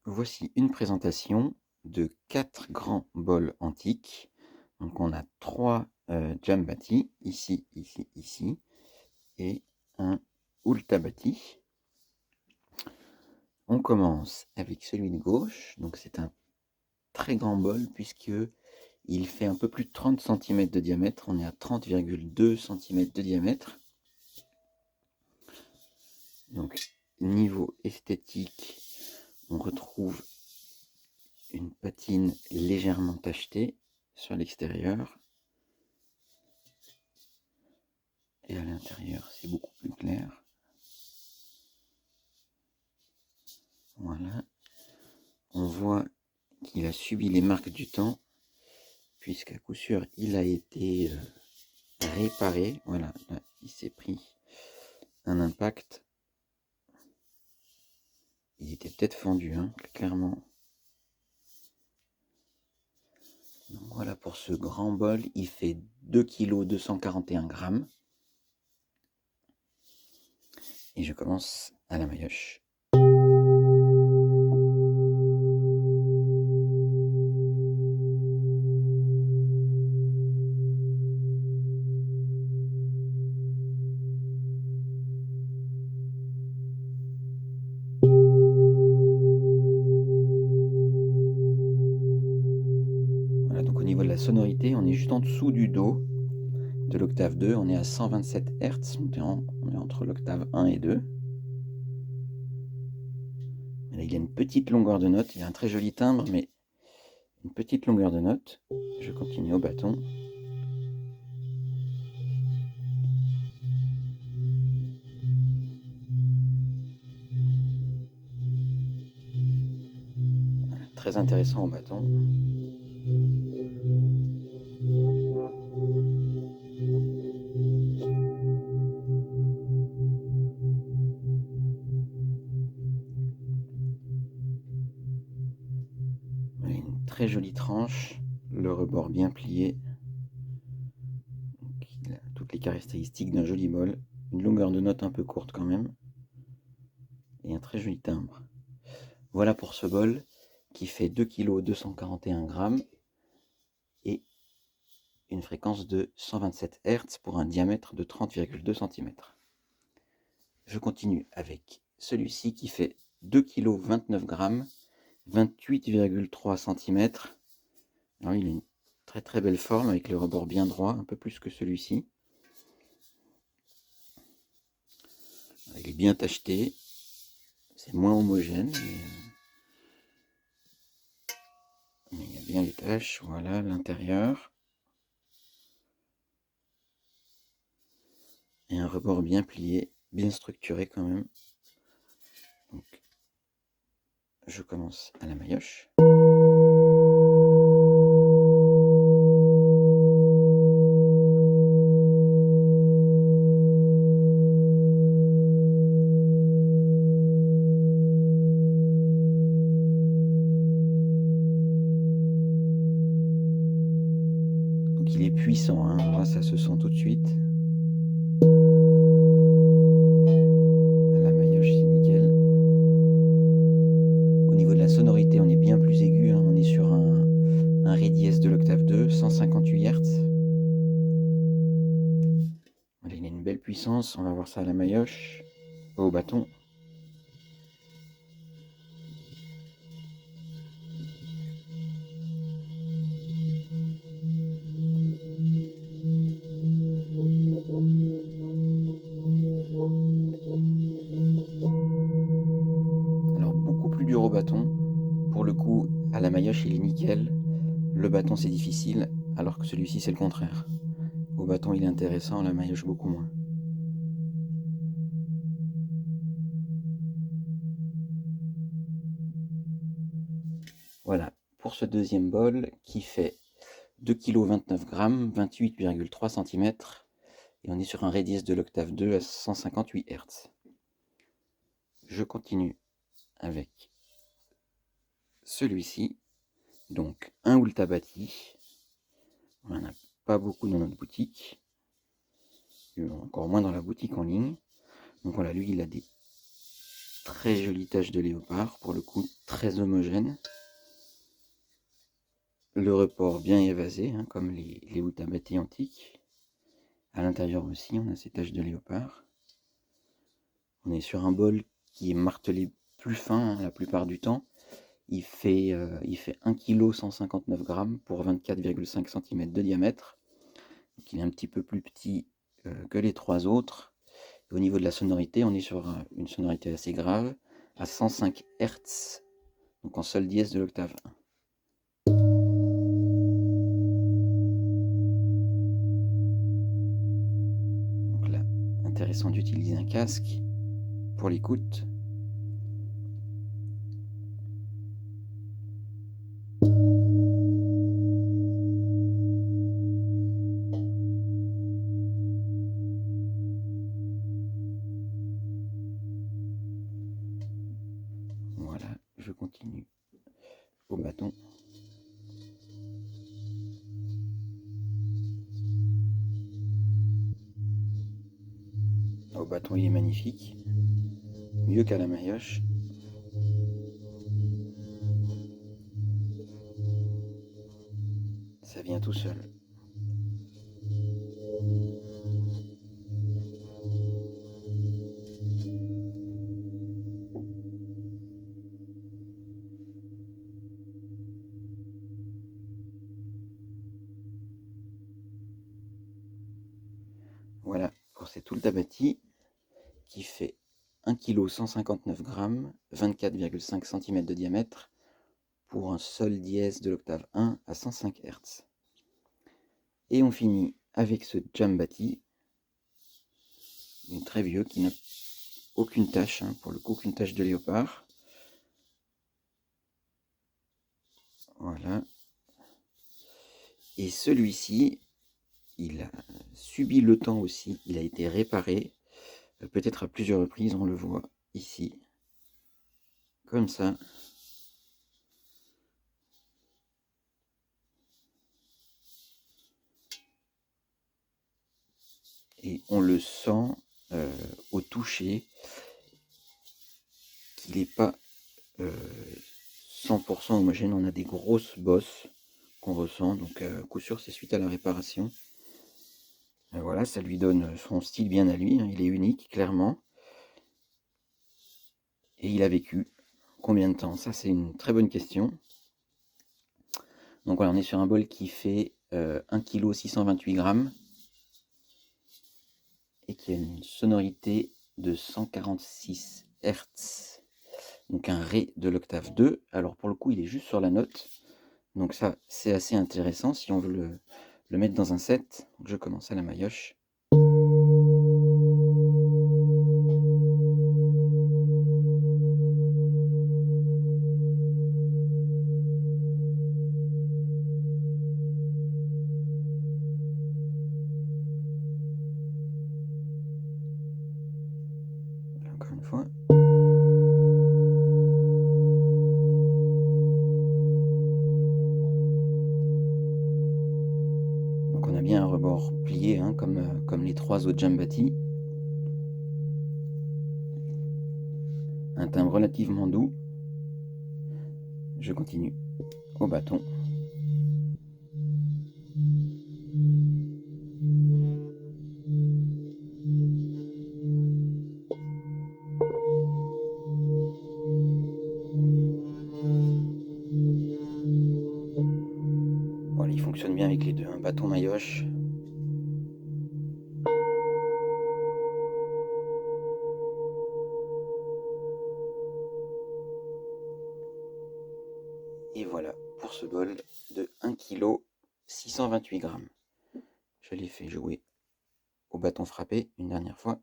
Voici une présentation de 4 grands bols antiques. Donc on a 3 Jambati, ici, ici, ici, et un Ultabati. On commence avec celui de gauche, donc c'est un très grand bol puisque il fait un peu plus de 30 cm de diamètre, on est à 30,2 cm de diamètre. Donc niveau esthétique, on retrouve une patine légèrement tachetée sur l'extérieur. Et à l'intérieur, c'est beaucoup plus clair. Voilà. On voit qu'il a subi les marques du temps, puisqu'à coup sûr, il a été réparé. Voilà, là, il s'est pris un impact. Il était peut-être fendu, hein, clairement. Donc voilà pour ce grand bol, il fait 2 kg 241 grammes. Et je commence à la maillotche. Voilà, donc au niveau de la sonorité, on est juste en dessous du Do de l'octave 2, on est à 127 Hz, on est entre l'octave 1 et 2. Là, il a une petite longueur de note, il a un très joli timbre, mais une petite longueur de note. Je continue au bâton. Voilà, très intéressant au bâton. Voilà, une très jolie tranche, le rebord bien plié. Donc, il a toutes les caractéristiques d'un joli bol, une longueur de note un peu courte quand même, et un très joli timbre. Voilà pour ce bol qui fait 2 kg 241 grammes et une fréquence de 127 Hz pour un diamètre de 30,2 cm. Je continue avec celui-ci qui fait 2 kg 29 grammes, 28,3 cm. Alors, il a une très très belle forme avec le rebord bien droit, un peu plus que celui-ci. Il est bien tacheté, c'est moins homogène, mais il y a bien les taches. Voilà l'intérieur. Et un rebord bien plié, bien structuré quand même. Donc, je commence à la maillotche. Donc il est puissant, hein. Moi, ça se sent tout de suite. À la maillotche, c'est nickel. Au niveau de la sonorité, on est bien plus aigu, hein. On est sur un Ré dièse de l'octave 2, 158 Hz. Voilà, il a une belle puissance, on va voir ça à la maillotche, au bâton. Alors beaucoup plus dur au bâton. Pour le coup, à la maillotche, il est nickel. Le bâton, c'est difficile, alors que celui-ci, c'est le contraire. Au bâton, il est intéressant, à la maillotche, beaucoup moins. Voilà, pour ce deuxième bol qui fait 2 kg 29 grammes, 28,3 cm. Et on est sur un Ré dièse de l'octave 2 à 158 Hz. Je continue avec celui-ci. Donc un Ultabati. On n'en a pas beaucoup dans notre boutique. Encore moins dans la boutique en ligne. Donc voilà, lui il a des très jolies taches de léopard. Pour le coup, très homogène. Le report bien évasé, hein, comme les Utabati antiques. À l'intérieur aussi, on a ces taches de léopard. On est sur un bol qui est martelé plus fin, hein, la plupart du temps. Il fait 1 kg 159 grammes pour 24,5 cm de diamètre. Donc il est un petit peu plus petit que les trois autres. Et au niveau de la sonorité, on est sur une sonorité assez grave, à 105 Hz, donc en sol dièse de l'octave 1. Donc là, intéressant d'utiliser un casque pour l'écoute. Voilà, je continue au bâton. Au bâton, il est magnifique. Mieux qu'à la maillotche. Ça vient tout seul. Voilà pour cet Utabati qui fait 1 kg 159 grammes, 24,5 cm de diamètre pour un sol dièse de l'octave 1 à 105 Hz. Et on finit avec ce Djambati, très vieux, qui n'a aucune tache, hein, pour le coup aucune tache de léopard. Voilà. Et celui-ci, il a subi le temps aussi, il a été réparé, peut-être à plusieurs reprises, on le voit ici, comme ça. Et on le sent au toucher qu'il n'est pas 100% homogène. On a des grosses bosses qu'on ressent, donc coup sûr c'est suite à la réparation. Voilà, ça lui donne son style bien à lui, hein. Il est unique, clairement. Et il a vécu combien de temps? Ça, c'est une très bonne question. Donc voilà, on est sur un bol qui fait 1 kg 628 grammes et qui a une sonorité de 146 Hz. Donc un Ré de l'octave 2. Alors pour le coup, il est juste sur la note. Donc ça, c'est assez intéressant si on veut le mettre dans un set. Donc je commence à la maillotche. Encore une fois. Donc on a bien un rebord plié, hein, comme les trois autres Djambati. Un timbre relativement doux. Je continue au bâton. Voilà, il fonctionne bien avec les deux, un bâton maillotche. Et voilà pour ce bol de 1 kg 628 grammes. Je l'ai fait jouer au bâton frappé une dernière fois.